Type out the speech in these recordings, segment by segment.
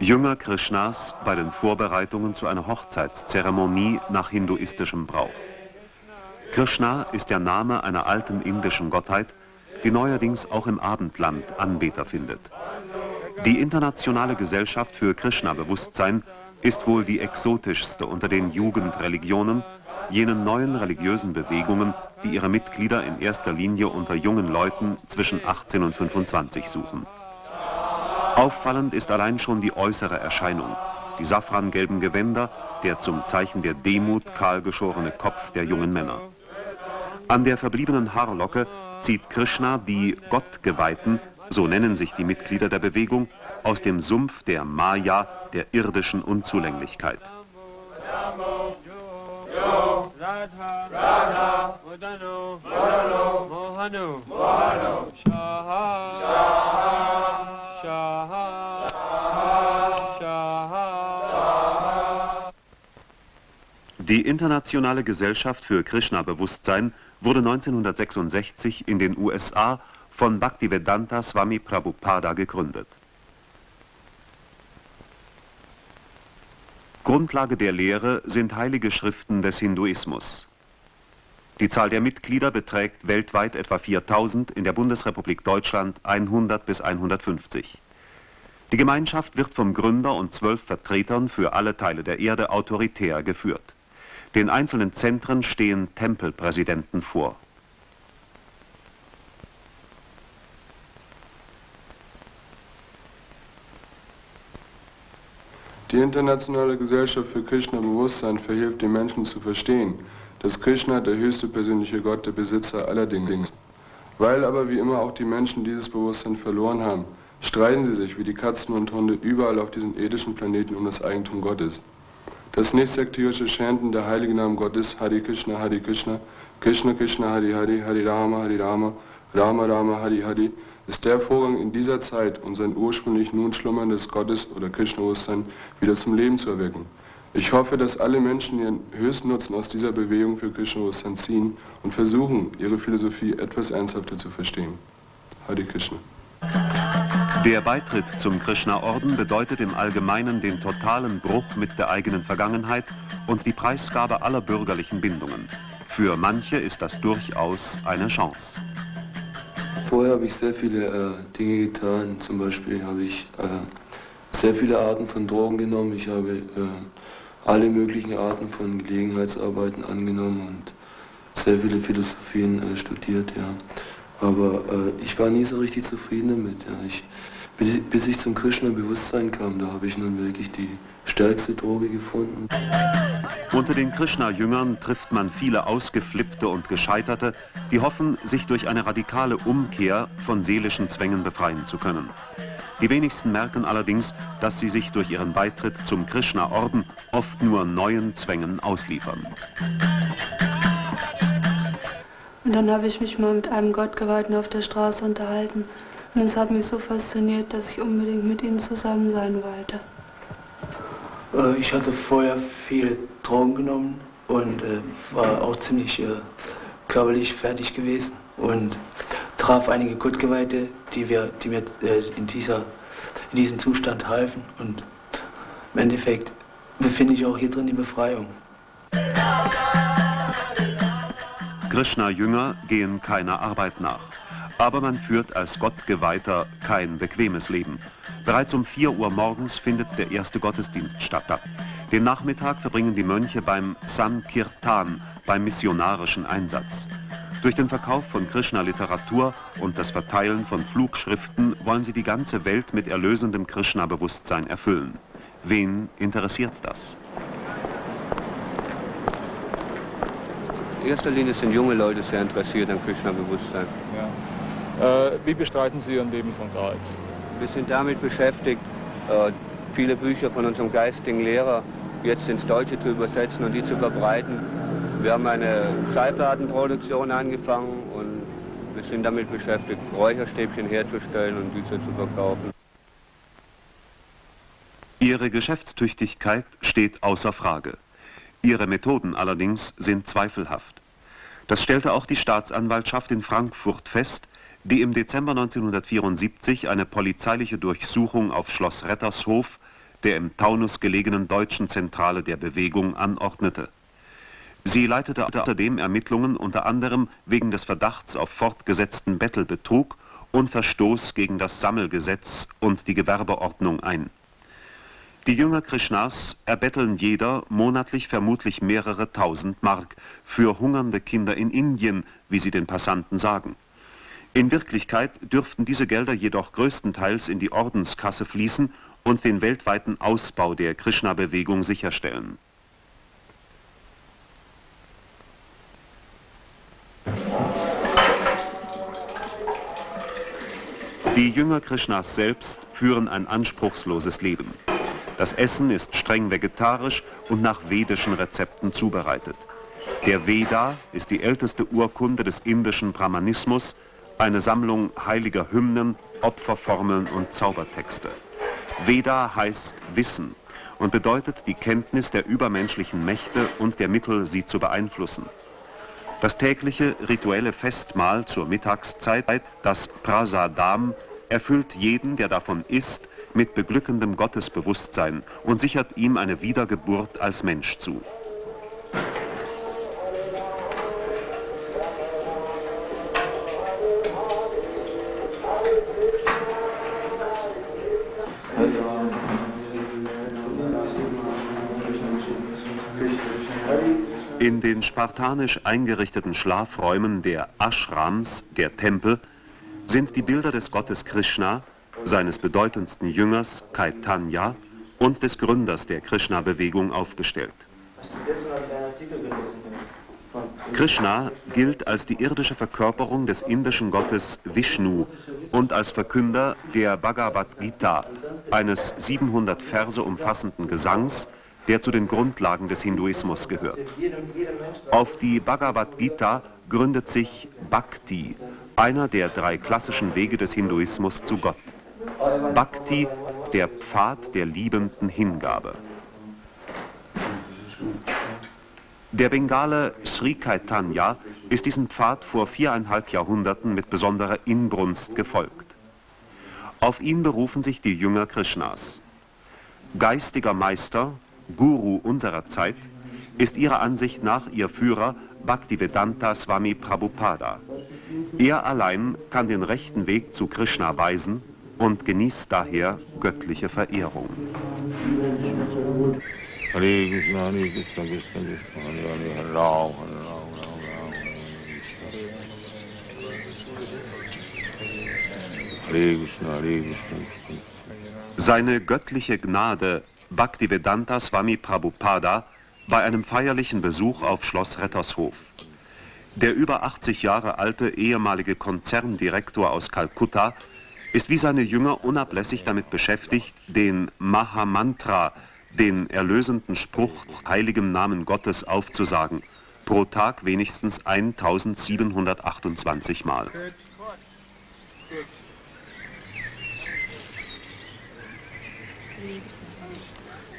Jünger Krishnas bei den Vorbereitungen zu einer Hochzeitszeremonie nach hinduistischem Brauch. Krishna ist der Name einer alten indischen Gottheit, die neuerdings auch im Abendland Anbeter findet. Die Internationale Gesellschaft für Krishna-Bewusstsein ist wohl die exotischste unter den Jugendreligionen, jenen neuen religiösen Bewegungen, die ihre Mitglieder in erster Linie unter jungen Leuten zwischen 18 und 25 suchen. Auffallend ist allein schon die äußere Erscheinung, die safrangelben Gewänder, der zum Zeichen der Demut kahlgeschorene Kopf der jungen Männer. An der verbliebenen Haarlocke zieht Krishna die Gottgeweihten, so nennen sich die Mitglieder der Bewegung, aus dem Sumpf der Maya, der irdischen Unzulänglichkeit. Die Internationale Gesellschaft für Krishna-Bewusstsein wurde 1966 in den USA von Bhaktivedanta Swami Prabhupada gegründet. Grundlage der Lehre sind heilige Schriften des Hinduismus. Die Zahl der Mitglieder beträgt weltweit etwa 4000, in der Bundesrepublik Deutschland 100 bis 150. Die Gemeinschaft wird vom Gründer und 12 Vertretern für alle Teile der Erde autoritär geführt. Den einzelnen Zentren stehen Tempelpräsidenten vor. Die Internationale Gesellschaft für Krishna-Bewusstsein verhilft den Menschen zu verstehen, dass Krishna der höchste persönliche Gott, der Besitzer aller Dinge ist. Weil aber wie immer auch die Menschen dieses Bewusstsein verloren haben, streiten sie sich wie die Katzen und Hunde überall auf diesen irdischen Planeten um das Eigentum Gottes. Das nichtsektierische Chanten der heiligen Namen Gottes, Hare Krishna, Hare Krishna, Krishna Krishna, Hare Hare, Hare Rama, Rama Rama, Hare Hare, ist der Vorgang in dieser Zeit, um sein ursprünglich nun schlummerndes Gottes- oder Krishna-Bewusstsein wieder zum Leben zu erwecken. Ich hoffe, dass alle Menschen ihren höchsten Nutzen aus dieser Bewegung für Krishna-Bewusstsein ziehen und versuchen, ihre Philosophie etwas ernsthafter zu verstehen. Hare Krishna. Der Beitritt zum Krishna-Orden bedeutet im Allgemeinen den totalen Bruch mit der eigenen Vergangenheit und die Preisgabe aller bürgerlichen Bindungen. Für manche ist das durchaus eine Chance. Vorher habe ich sehr viele Dinge getan. Zum Beispiel habe ich sehr viele Arten von Drogen genommen. Ich habe alle möglichen Arten von Gelegenheitsarbeiten angenommen und sehr viele Philosophien studiert, ja. Aber ich war nie so richtig zufrieden damit. Ja. Bis ich zum Krishna-Bewusstsein kam, da habe ich nun wirklich die stärkste Droge gefunden. Unter den Krishna-Jüngern trifft man viele Ausgeflippte und Gescheiterte, die hoffen, sich durch eine radikale Umkehr von seelischen Zwängen befreien zu können. Die wenigsten merken allerdings, dass sie sich durch ihren Beitritt zum Krishna-Orden oft nur neuen Zwängen ausliefern. Und dann habe ich mich mal mit einem Gottgeweihten auf der Straße unterhalten. Und es hat mich so fasziniert, dass ich unbedingt mit ihnen zusammen sein wollte. Ich hatte vorher viele Drogen genommen und war auch ziemlich körperlich fertig gewesen und traf einige Gottgeweihte, die mir in diesem Zustand halfen. Und im Endeffekt befinde ich auch hier drin die Befreiung. Krishna-Jünger gehen keiner Arbeit nach. Aber man führt als Gottgeweihter kein bequemes Leben. Bereits um 4 Uhr morgens findet der erste Gottesdienst statt. Den Nachmittag verbringen die Mönche beim Sankirtan, beim missionarischen Einsatz. Durch den Verkauf von Krishna-Literatur und das Verteilen von Flugschriften wollen sie die ganze Welt mit erlösendem Krishna-Bewusstsein erfüllen. Wen interessiert das? In erster Linie sind junge Leute sehr interessiert an Krishna-Bewusstsein. Ja. Wie bestreiten Sie Ihren Lebensunterhalt? Wir sind damit beschäftigt, viele Bücher von unserem geistigen Lehrer jetzt ins Deutsche zu übersetzen und die zu verbreiten. Wir haben eine Schallplattenproduktion angefangen und wir sind damit beschäftigt, Räucherstäbchen herzustellen und diese zu verkaufen. Ihre Geschäftstüchtigkeit steht außer Frage. Ihre Methoden allerdings sind zweifelhaft. Das stellte auch die Staatsanwaltschaft in Frankfurt fest, die im Dezember 1974 eine polizeiliche Durchsuchung auf Schloss Rettershof, der im Taunus gelegenen deutschen Zentrale der Bewegung, anordnete. Sie leitete außerdem Ermittlungen unter anderem wegen des Verdachts auf fortgesetzten Bettelbetrug und Verstoß gegen das Sammelgesetz und die Gewerbeordnung ein. Die Jünger Krishnas erbetteln jeder monatlich vermutlich mehrere tausend Mark für hungernde Kinder in Indien, wie sie den Passanten sagen. In Wirklichkeit dürften diese Gelder jedoch größtenteils in die Ordenskasse fließen und den weltweiten Ausbau der Krishna-Bewegung sicherstellen. Die Jünger Krishnas selbst führen ein anspruchsloses Leben. Das Essen ist streng vegetarisch und nach vedischen Rezepten zubereitet. Der Veda ist die älteste Urkunde des indischen Brahmanismus, eine Sammlung heiliger Hymnen, Opferformeln und Zaubertexte. Veda heißt Wissen und bedeutet die Kenntnis der übermenschlichen Mächte und der Mittel, sie zu beeinflussen. Das tägliche rituelle Festmahl zur Mittagszeit, das Prasadam, erfüllt jeden, der davon isst, mit beglückendem Gottesbewusstsein und sichert ihm eine Wiedergeburt als Mensch zu. In den spartanisch eingerichteten Schlafräumen der Ashrams, der Tempel, sind die Bilder des Gottes Krishna, seines bedeutendsten Jüngers Chaitanya und des Gründers der Krishna-Bewegung aufgestellt. Krishna gilt als die irdische Verkörperung des indischen Gottes Vishnu und als Verkünder der Bhagavad Gita, eines 700 Verse umfassenden Gesangs, der zu den Grundlagen des Hinduismus gehört. Auf die Bhagavad Gita gründet sich Bhakti, einer der 3 klassischen Wege des Hinduismus zu Gott. Bhakti ist der Pfad der liebenden Hingabe. Der Bengale Sri Chaitanya ist diesen Pfad vor 4,5 Jahrhunderten mit besonderer Inbrunst gefolgt. Auf ihn berufen sich die Jünger Krishnas. Geistiger Meister, Guru unserer Zeit, ist ihrer Ansicht nach ihr Führer Bhaktivedanta Swami Prabhupada. Er allein kann den rechten Weg zu Krishna weisen und genießt daher göttliche Verehrung. Hare Krishna, Hare Krishna, Krishna Krishna, Hare Hare, Hare Ram, Hare Ram, Ram Ram, Hare Krishna, Hare Krishna. Seine göttliche Gnade Bhaktivedanta Swami Prabhupada bei einem feierlichen Besuch auf Schloss Rettershof. Der über 80 Jahre alte ehemalige Konzerndirektor aus Kalkutta ist wie seine Jünger unablässig damit beschäftigt, den Mahamantra, den erlösenden Spruch heiligem Namen Gottes aufzusagen, pro Tag wenigstens 1728 Mal.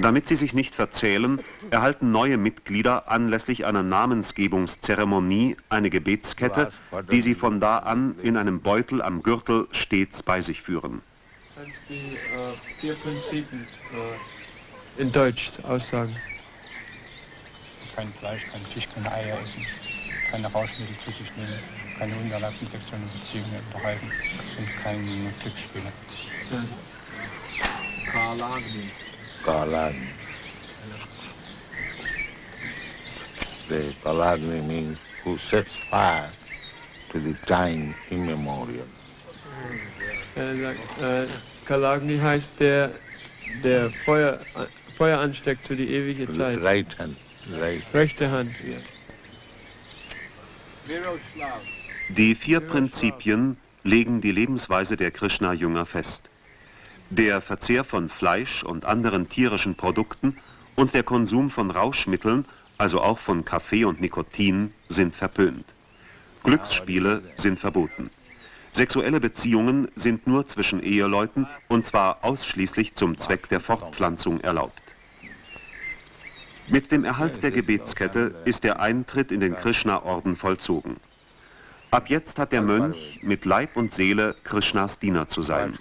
Damit sie sich nicht verzählen, erhalten neue Mitglieder anlässlich einer Namensgebungszeremonie eine Gebetskette, die sie von da an in einem Beutel am Gürtel stets bei sich führen. Kannst du die 4 Prinzipien in Deutsch aussagen? Kein Fleisch, kein Fisch, keine Eier essen, keine Rauschmittel zu sich nehmen, keine unerlaubten sexuellen Beziehungen unterhalten und keine Glücksspiele. Kalagni. Kalagni. The Kalagni means who sets fire to the time immemorial. Kalagni heißt der Feuer ansteckt zu die ewige Zeit. Right hand. Right. Rechte Hand. Yeah. Die 4 Prinzipien legen die Lebensweise der Krishna-Jünger fest. Der Verzehr von Fleisch und anderen tierischen Produkten und der Konsum von Rauschmitteln, also auch von Kaffee und Nikotin, sind verpönt. Glücksspiele sind verboten. Sexuelle Beziehungen sind nur zwischen Eheleuten und zwar ausschließlich zum Zweck der Fortpflanzung erlaubt. Mit dem Erhalt der Gebetskette ist der Eintritt in den Krishna-Orden vollzogen. Ab jetzt hat der Mönch mit Leib und Seele Krishnas Diener zu sein.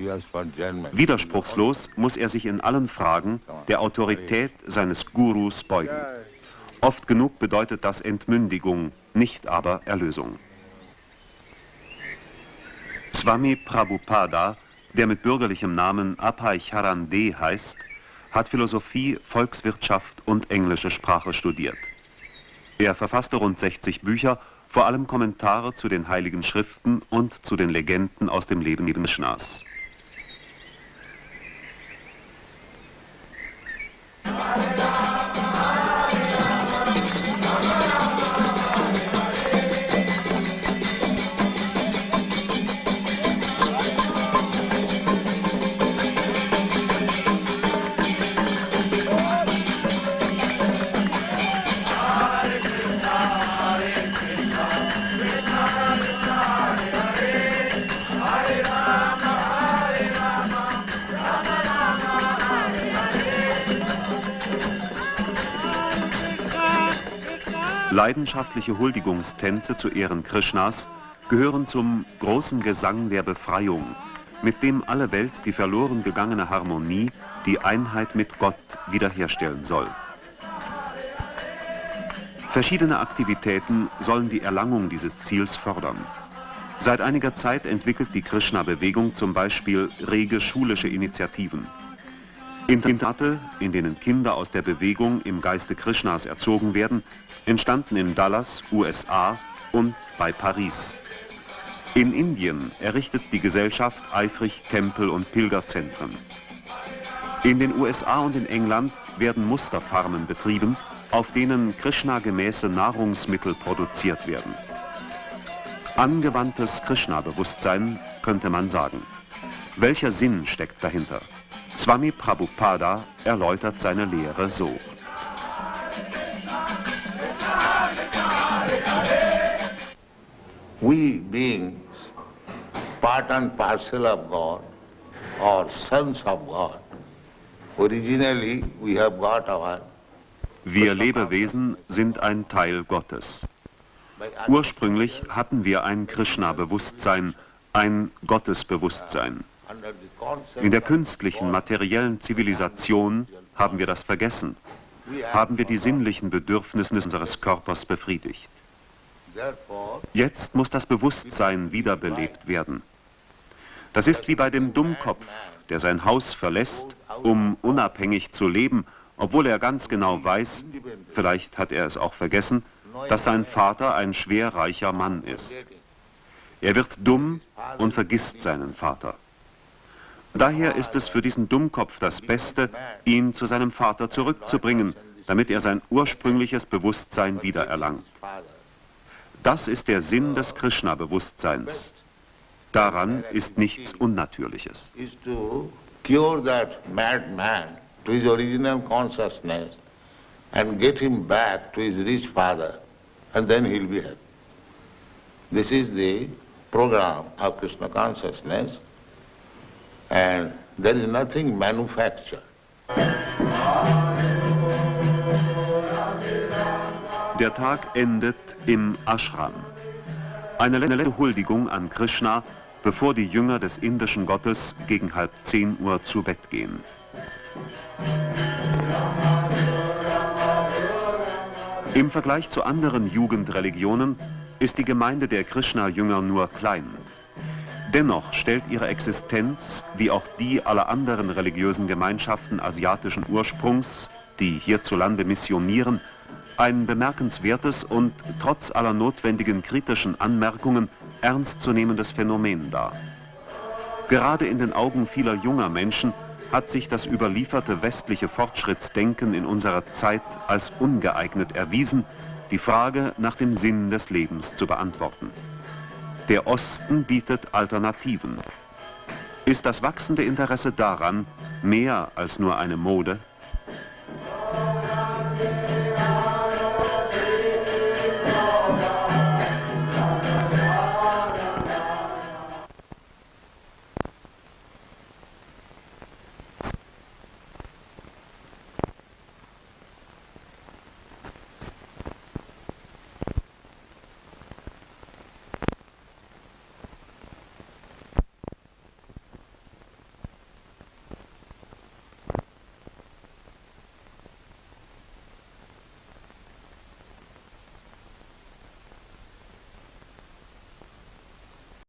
Widerspruchslos muss er sich in allen Fragen der Autorität seines Gurus beugen. Oft genug bedeutet das Entmündigung, nicht aber Erlösung. Swami Prabhupada, der mit bürgerlichem Namen Abhaicharande heißt, hat Philosophie, Volkswirtschaft und englische Sprache studiert. Er verfasste rund 60 Bücher, vor allem Kommentare zu den Heiligen Schriften und zu den Legenden aus dem Leben Krishnas. Leidenschaftliche Huldigungstänze zu Ehren Krishnas gehören zum großen Gesang der Befreiung, mit dem alle Welt die verloren gegangene Harmonie, die Einheit mit Gott wiederherstellen soll. Verschiedene Aktivitäten sollen die Erlangung dieses Ziels fördern. Seit einiger Zeit entwickelt die Krishna-Bewegung zum Beispiel rege schulische Initiativen. Internate, in denen Kinder aus der Bewegung im Geiste Krishnas erzogen werden, entstanden in Dallas, USA und bei Paris. In Indien errichtet die Gesellschaft eifrig Tempel und Pilgerzentren. In den USA und in England werden Musterfarmen betrieben, auf denen Krishna-gemäße Nahrungsmittel produziert werden. Angewandtes Krishna-Bewusstsein, könnte man sagen. Welcher Sinn steckt dahinter? Swami Prabhupada erläutert seine Lehre so. We beings, part and parcel of God, or sons of God, originally we have got our... Wir Lebewesen sind ein Teil Gottes. Ursprünglich hatten wir ein Krishna-Bewusstsein, ein Gottesbewusstsein. In der künstlichen, materiellen Zivilisation haben wir das vergessen, haben wir die sinnlichen Bedürfnisse unseres Körpers befriedigt. Jetzt muss das Bewusstsein wiederbelebt werden. Das ist wie bei dem Dummkopf, der sein Haus verlässt, um unabhängig zu leben, obwohl er ganz genau weiß, vielleicht hat er es auch vergessen, dass sein Vater ein schwerreicher Mann ist. Er wird dumm und vergisst seinen Vater. Daher ist es für diesen Dummkopf das Beste, ihn zu seinem Vater zurückzubringen, damit er sein ursprüngliches Bewusstsein wiedererlangt. Das ist der Sinn des Krishna-Bewusstseins. Daran ist nichts Unnatürliches. To cure that madman to his original consciousness and get him back to his rich father, and then he'll be happy. This is the program of Krishna consciousness, and there is nothing manufactured. Der Tag endet im Ashram. Eine letzte Huldigung an Krishna, bevor die Jünger des indischen Gottes gegen 9:30 zu Bett gehen. Im Vergleich zu anderen Jugendreligionen ist die Gemeinde der Krishna-Jünger nur klein. Dennoch stellt ihre Existenz, wie auch die aller anderen religiösen Gemeinschaften asiatischen Ursprungs, die hierzulande missionieren, ein bemerkenswertes und trotz aller notwendigen kritischen Anmerkungen ernstzunehmendes Phänomen dar. Gerade in den Augen vieler junger Menschen hat sich das überlieferte westliche Fortschrittsdenken in unserer Zeit als ungeeignet erwiesen, die Frage nach dem Sinn des Lebens zu beantworten. Der Osten bietet Alternativen. Ist das wachsende Interesse daran mehr als nur eine Mode?